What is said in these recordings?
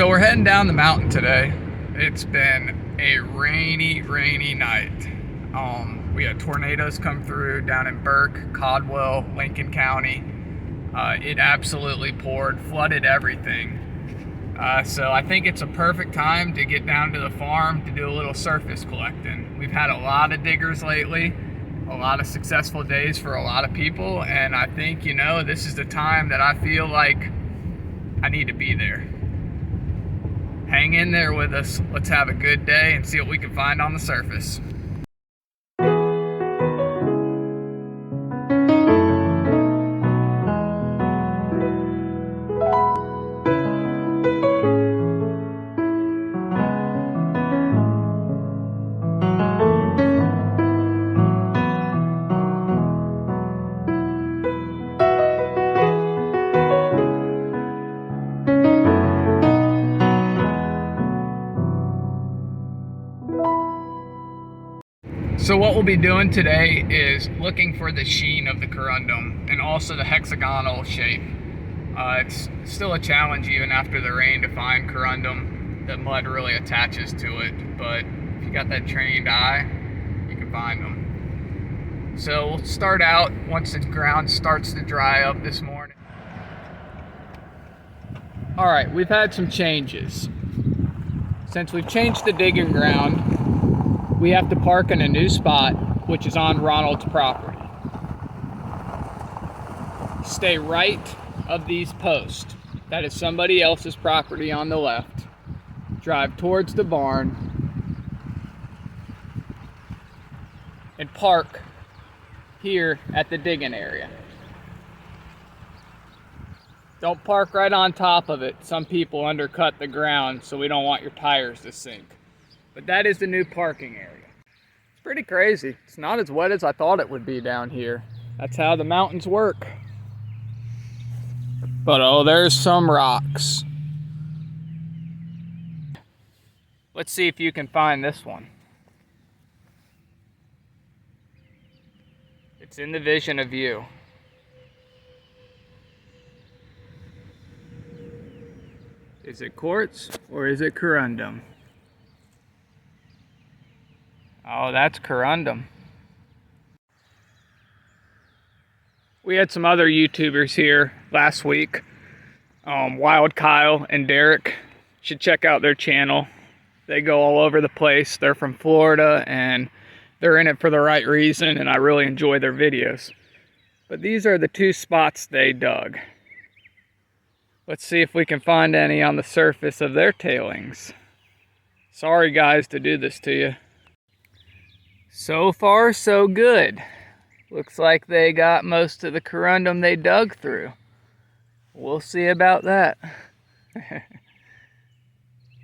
So we're heading down the mountain today. It's been a rainy night. We had tornadoes come through down in Burke, Caldwell, Lincoln County. It absolutely poured, flooded everything. So I think it's a perfect time to get down to the farm to do a little surface collecting. We've had a lot of diggers lately, a lot of successful days for a lot of people, and I think, you know, this is the time that I feel like I need to be there. Hang in there with us. Let's have a good day and see what we can find on the surface. So what we'll be doing today is looking for the sheen of the corundum and also the hexagonal shape. It's still a challenge even after the rain to find corundum. The mud really attaches to it, but if you got that trained eye, you can find them. So we'll start out once the ground starts to dry up this morning. All right, we've had some changes. Since we've changed the digging ground, we have to park in a new spot, which is on Ronald's property. Stay right of these posts. That is somebody else's property on the left. Drive towards the barn and park here at the digging area. Don't park right on top of it. Some people undercut the ground, so we don't want your tires to sink. But that is the new parking area. It's pretty crazy. It's not as wet as I thought it would be down here. That's how the mountains work. But oh, there's some rocks. Let's see if you can find this one. It's in the vision of view. Is it quartz or is it corundum? Oh, that's corundum. We had some other YouTubers here last week. Wild Kyle and Derek. Should check out their channel. They go all over the place. They're from Florida and they're in it for the right reason, and I really enjoy their videos. But these are the two spots they dug. Let's see if we can find any on the surface of their tailings. Sorry guys to do this to you. So far, so good. Looks like they got most of the corundum they dug through. We'll see about that.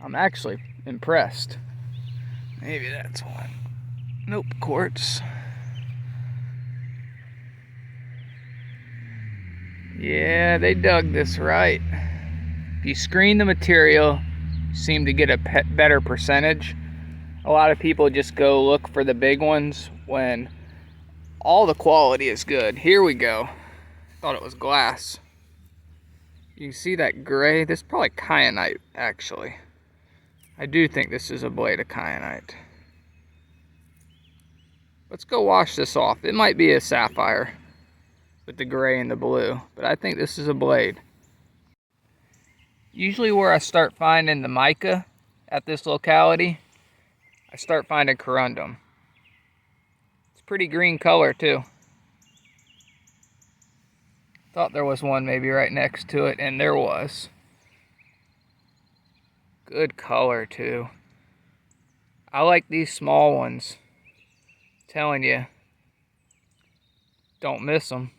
I'm actually impressed. Maybe that's one. Nope, quartz. Yeah, they dug this right. If you screen the material, you seem to get a better percentage. A lot of people just go look for the big ones when all the quality is good. Here we go. Thought it was glass. You can see that gray. This is probably kyanite, actually. I do think this is a blade of kyanite. Let's go wash this off. It might be a sapphire with the gray and the blue, but I think this is a blade. Usually where I start finding the mica at this locality, I start finding corundum. It's pretty green color too. Thought there was one maybe right next to it, and there was. Good color too. I like these small ones. I'm telling you, don't miss them.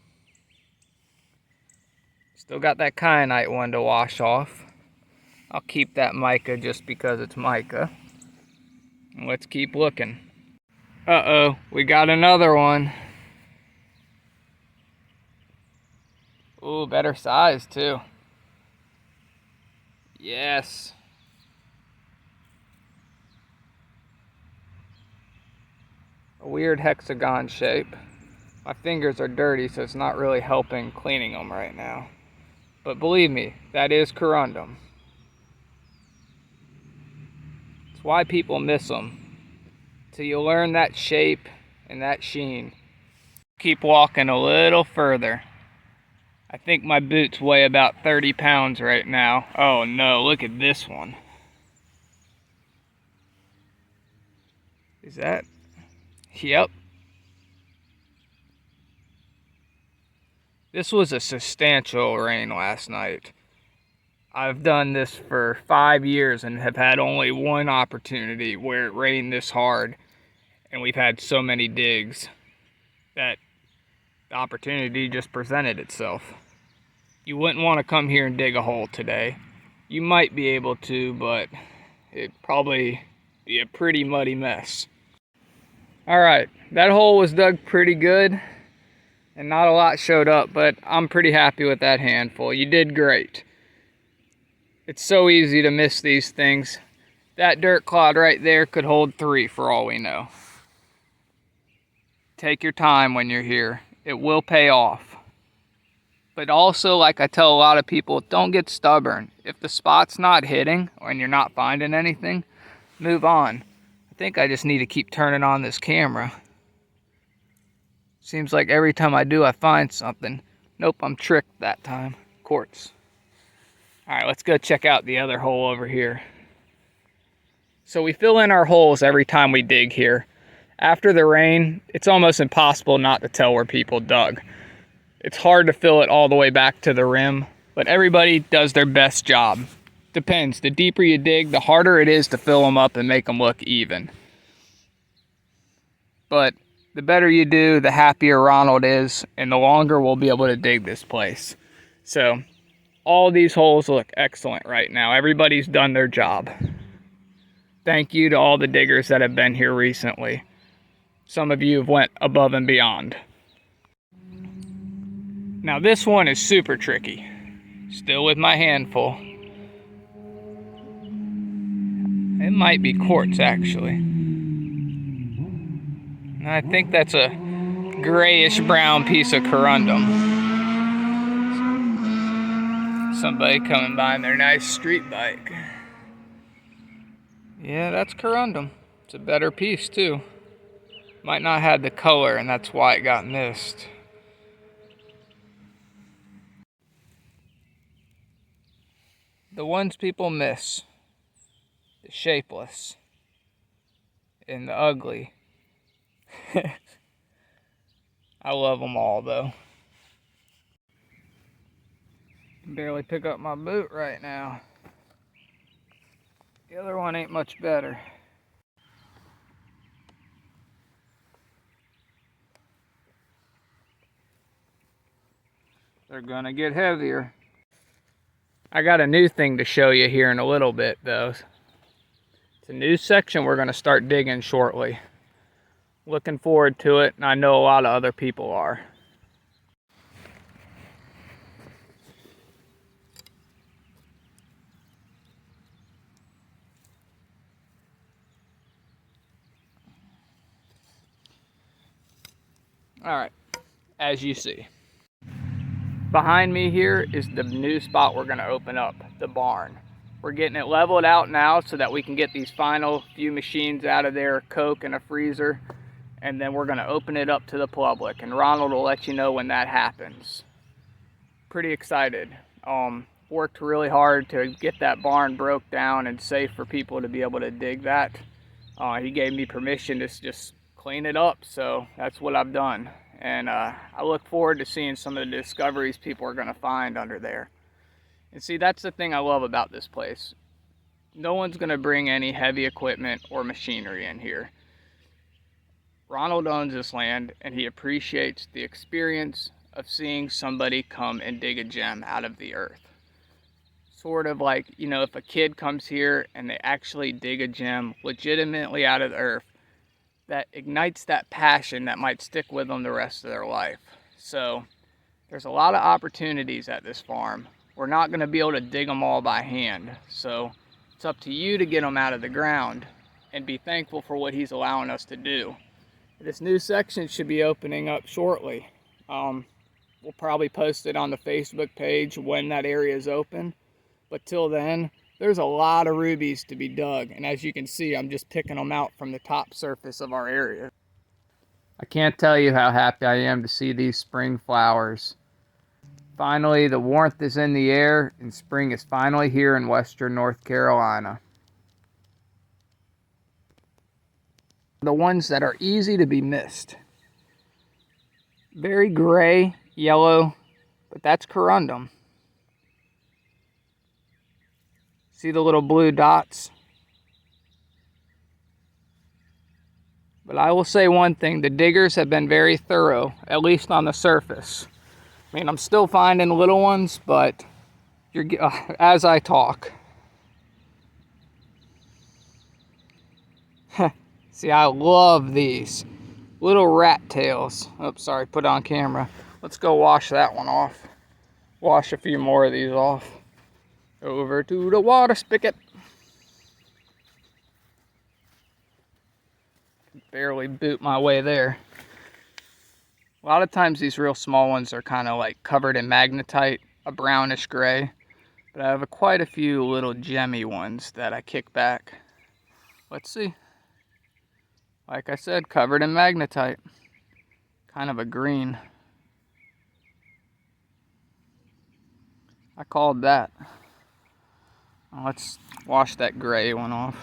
Still got that kyanite one to wash off. I'll keep that mica just because it's mica. Let's keep looking. Uh-oh, we got another one. Ooh, better size too. Yes. A weird hexagon shape. My fingers are dirty, so it's not really helping cleaning them right now. But believe me, that is corundum. It's why people miss them. Till you learn that shape and that sheen. Keep walking a little further. I think my boots weigh about 30 pounds right now. Oh no, look at this one. Is that? Yep. This was a substantial rain last night. I've done this for 5 years and have had only one opportunity where it rained this hard, and we've had so many digs that the opportunity just presented itself. You wouldn't want to come here and dig a hole today. You might be able to, but it'd probably be a pretty muddy mess. Alright, that hole was dug pretty good, and not a lot showed up, but I'm pretty happy with that handful. You did great. It's so easy to miss these things. That dirt clod right there could hold 3 for all we know. Take your time when you're here. It will pay off. But also, like I tell a lot of people, don't get stubborn. If the spot's not hitting and you're not finding anything, move on. I think I just need to keep turning on this camera. Seems like every time I do, I find something. Nope, I'm tricked that time. Quartz. Alright, let's go check out the other hole over here. So we fill in our holes every time we dig here. After the rain, it's almost impossible not to tell where people dug. It's hard to fill it all the way back to the rim, but everybody does their best job. Depends. The deeper you dig, the harder it is to fill them up and make them look even. But the better you do, the happier Ronald is, and the longer we'll be able to dig this place. So all these holes look excellent right now. Everybody's done their job. Thank you to all the diggers that have been here recently. Some of you have went above and beyond. Now this one is super tricky. Still with my handful. It might be quartz actually. And I think that's a grayish brown piece of corundum. Somebody coming by in their nice street bike. Yeah, that's corundum. It's a better piece too. Might not have the color and that's why it got missed. The ones people miss. The shapeless. And the ugly. I love them all though. Can barely pick up my boot right now. The other one ain't much better. They're gonna get heavier. I got a new thing to show you here in a little bit though. It's a new section we're gonna start digging shortly. Looking forward to it, and I know a lot of other people are. Alright, as you see. Behind me here is the new spot we're going to open up, the barn. We're getting it leveled out now so that we can get these final few machines out of there, coke and a freezer, and then we're going to open it up to the public, and Ronald will let you know when that happens. Pretty excited. Worked really hard to get that barn broke down and safe for people to be able to dig that. He gave me permission to just clean it up, so that's what I've done. And I look forward to seeing some of the discoveries people are going to find under there. And see, that's the thing I love about this place. No one's going to bring any heavy equipment or machinery in here. Ronald owns this land, and he appreciates the experience of seeing somebody come and dig a gem out of the earth. Sort of like, you know, if a kid comes here and they actually dig a gem legitimately out of the earth, that ignites that passion that might stick with them the rest of their life. So there's a lot of opportunities at this farm. We're not going to be able to dig them all by hand, so it's up to you to get them out of the ground and be thankful for what he's allowing us to do. This new section should be opening up shortly. We'll probably post it on the Facebook page when that area is open, but till then, There's a lot of rubies to be dug, and as you can see, I'm just picking them out from the top surface of our area. I can't tell you how happy I am to see these spring flowers. Finally, the warmth is in the air, and spring is finally here in western North Carolina. The ones that are easy to be missed. Very gray, yellow, but that's corundum. See the little blue dots? But I will say one thing, the diggers have been very thorough, at least on the surface. I mean, I'm still finding little ones, but as I talk. See, I love these little rat tails. Oops, sorry, put it on camera. Let's go wash that one off. Wash a few more of these off. Over to the water spigot. Barely boot my way there. A lot of times these real small ones are kind of like covered in magnetite, a brownish gray. But I have quite a few little gemmy ones that I kick back. Let's see. Like I said, covered in magnetite. Kind of a green. I called that. Let's wash that gray one off.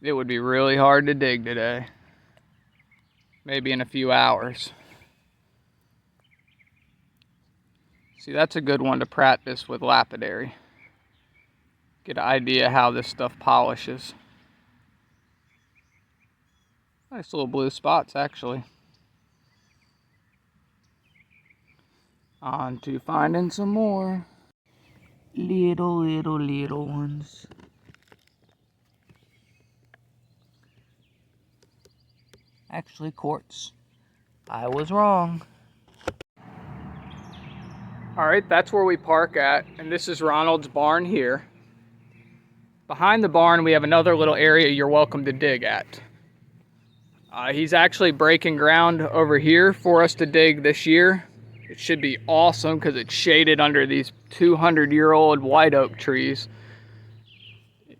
It would be really hard to dig today. Maybe in a few hours. See, that's a good one to practice with lapidary. Get an idea how this stuff polishes. Nice little blue spots, actually. On to finding some more. Little ones. Actually, quartz. I was wrong. Alright, that's where we park at, and this is Ronald's barn here. Behind the barn, we have another little area you're welcome to dig at. He's actually breaking ground over here for us to dig this year. It should be awesome because it's shaded under these 200-year-old white oak trees.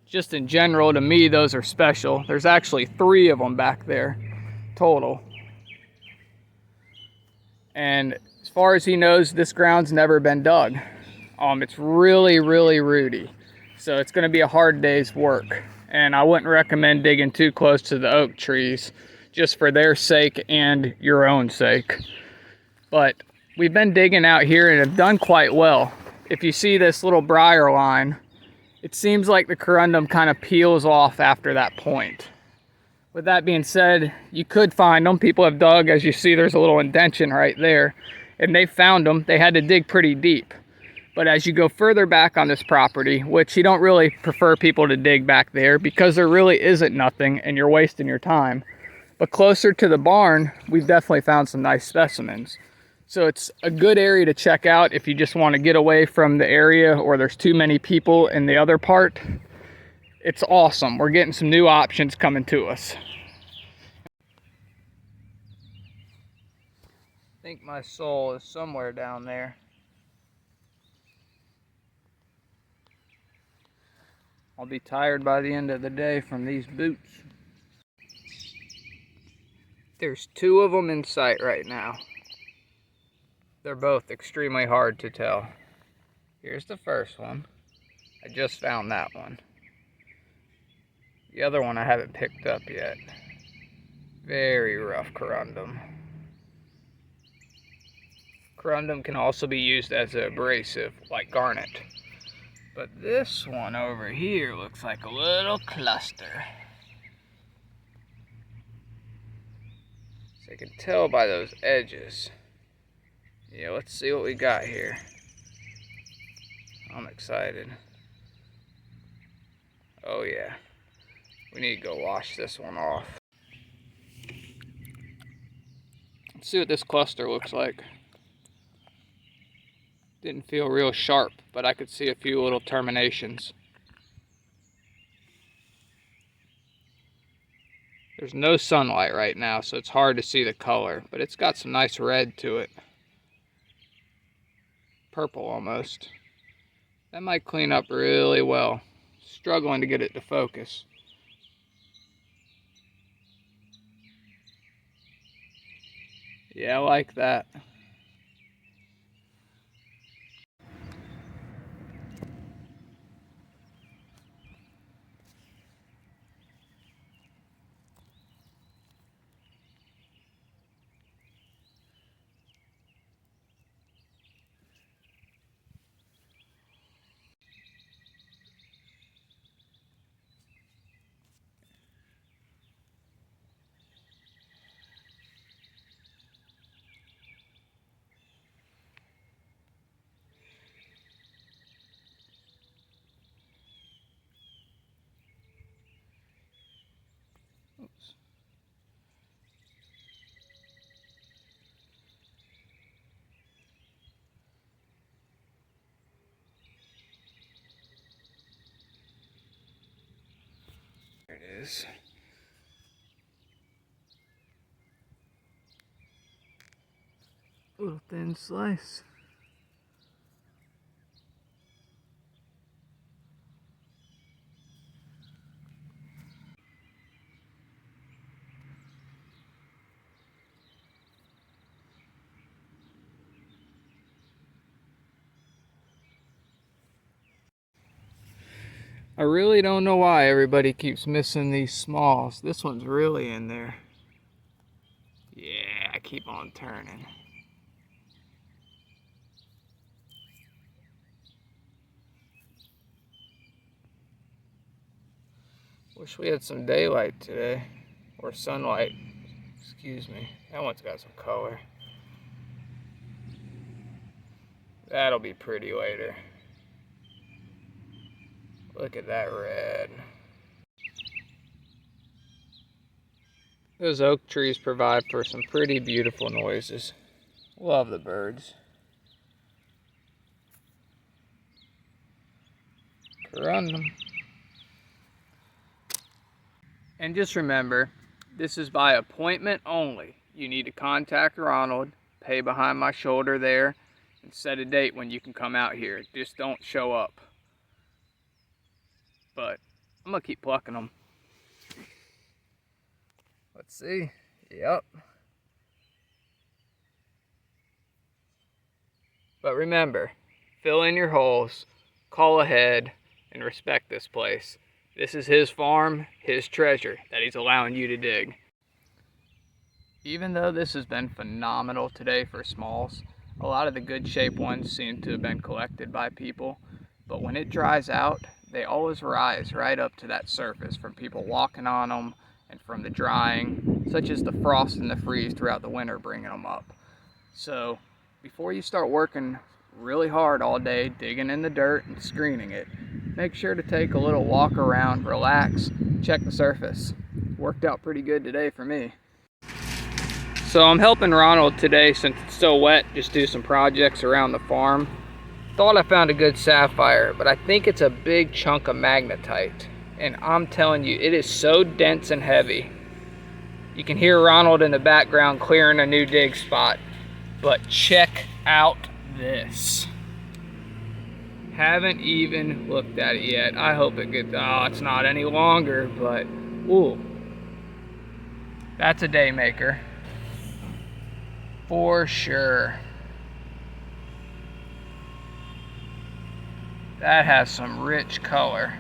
Just in general, to me, those are special. There's actually 3 of them back there total. And as far as he knows, this ground's never been dug. It's really rooty. So it's going to be a hard day's work. And I wouldn't recommend digging too close to the oak trees, just for their sake and your own sake. But we've been digging out here and have done quite well. If you see this little briar line, it seems like the corundum kind of peels off after that point. With that being said, you could find them. People have dug, as you see, there's a little indention right there. And they found them. They had to dig pretty deep. But as you go further back on this property, which you don't really prefer people to dig back there because there really isn't nothing and you're wasting your time. But closer to the barn, we've definitely found some nice specimens. So it's a good area to check out if you just want to get away from the area or there's too many people in the other part. It's awesome. We're getting some new options coming to us. I think my soul is somewhere down there. I'll be tired by the end of the day from these boots. There's 2 of them in sight right now. They're both extremely hard to tell. Here's the first one. I just found that one. The other one I haven't picked up yet. Very rough corundum. Corundum can also be used as an abrasive, like garnet. But this one over here looks like a little cluster. So you can tell by those edges. Yeah, let's see what we got here. I'm excited. Oh yeah. We need to go wash this one off. Let's see what this cluster looks like. Didn't feel real sharp, but I could see a few little terminations. There's no sunlight right now, so it's hard to see the color, but it's got some nice red to it. Purple almost. That might clean up really well. Struggling to get it to focus. Yeah, I like that. Oops. There it is. Little thin slice. I really don't know why everybody keeps missing these smalls. This one's really in there. Yeah, I keep on turning. Wish we had some daylight today, or sunlight, excuse me. That one's got some color. That'll be pretty later. Look at that red. Those oak trees provide for some pretty beautiful noises. Love the birds. Corundum. And just remember, this is by appointment only. You need to contact Ronald, pay behind my shoulder there, and set a date when you can come out here. Just don't show up. But I'm gonna keep plucking them. Let's see. Yep. But remember, fill in your holes, call ahead, and respect this place. This is his farm, his treasure that he's allowing you to dig. Even though this has been phenomenal today for smalls, a lot of the good shaped ones seem to have been collected by people, but when it dries out, they always rise right up to that surface from people walking on them and from the drying, such as the frost and the freeze throughout the winter bringing them up. So before you start working really hard all day digging in the dirt and screening it, make sure to take a little walk around, relax, check the surface. Worked out pretty good today for me. So I'm helping Ronald today since it's still wet, just do some projects around the farm. Thought I found a good sapphire, but I think it's a big chunk of magnetite. And I'm telling you, it is so dense and heavy. You can hear Ronald in the background clearing a new dig spot. But check out this. Haven't even looked at it yet. I hope it gets, oh, it's not any longer, but ooh. That's a day maker. For sure. That has some rich color.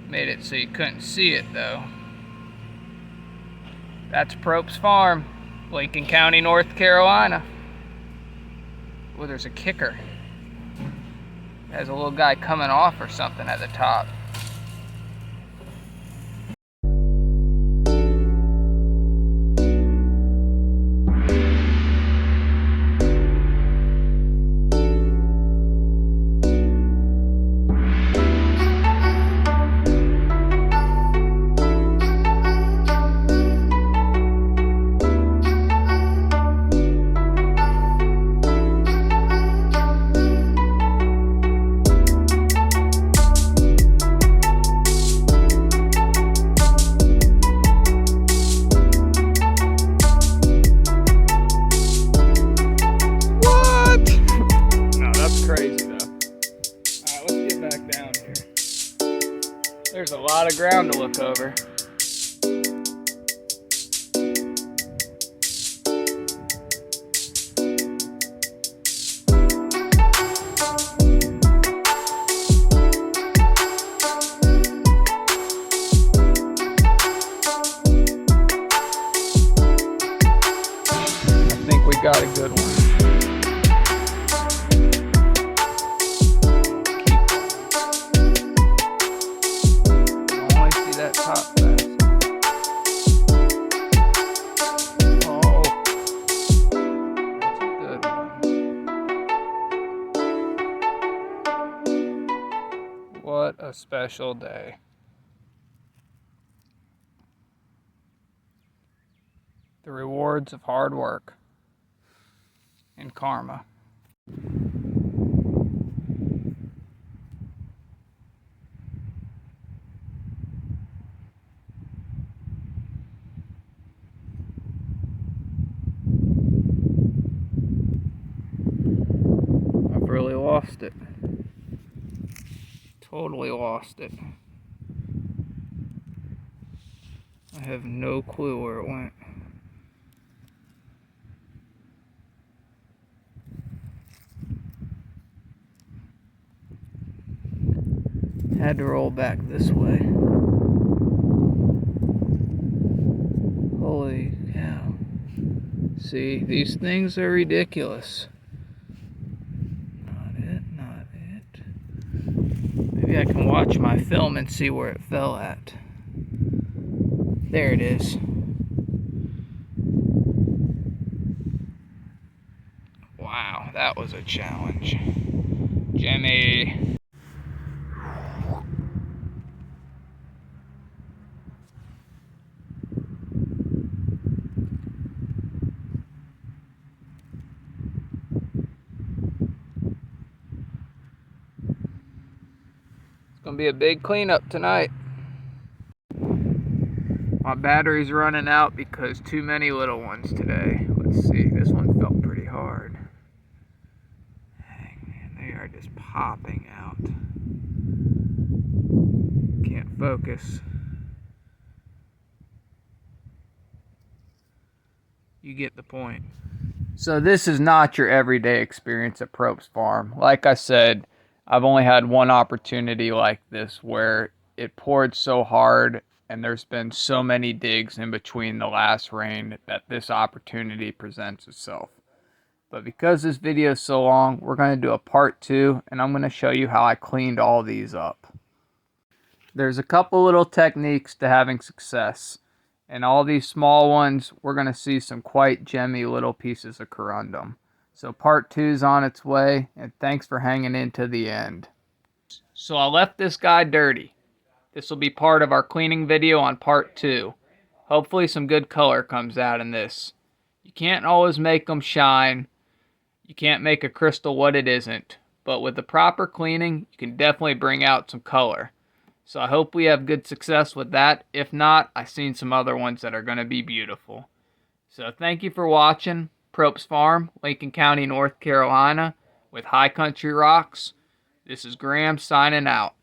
Made it so you couldn't see it though. That's Propst Farm, Lincoln County, North Carolina. Oh, there's a kicker. There's a little guy coming off or something at the top. lot of ground to look over. I think we got a good one. That top fast. Oh, that's a good one. What a special day. The rewards of hard work and karma. Really lost it. Totally lost it. I have no clue where it went. Had to roll back this way. Holy cow. See, these things are ridiculous. Maybe I can watch my film and see where it fell at. There it is. Wow, that was a challenge. Jimmy. It's gonna be a big cleanup tonight. My battery's running out because too many little ones today. Let's see, this one felt pretty hard. Dang, man, they are just popping out. Can't focus. You get the point. So this is not your everyday experience at Propst Farm. Like I said, I've only had one opportunity like this where it poured so hard and there's been so many digs in between the last rain that this opportunity presents itself. But because this video is so long, we're going to do a part 2, and I'm going to show you how I cleaned all these up. There's a couple little techniques to having success. And all these small ones, we're going to see some quite gemmy little pieces of corundum. So part 2 is on its way, and thanks for hanging in to the end. So I left this guy dirty. This will be part of our cleaning video on part 2. Hopefully some good color comes out in this. You can't always make them shine. You can't make a crystal what it isn't. But with the proper cleaning, you can definitely bring out some color. So I hope we have good success with that. If not, I've seen some other ones that are going to be beautiful. So thank you for watching. Propst Farm, Lincoln County, North Carolina, with High Country Rocks. This is Graham signing out.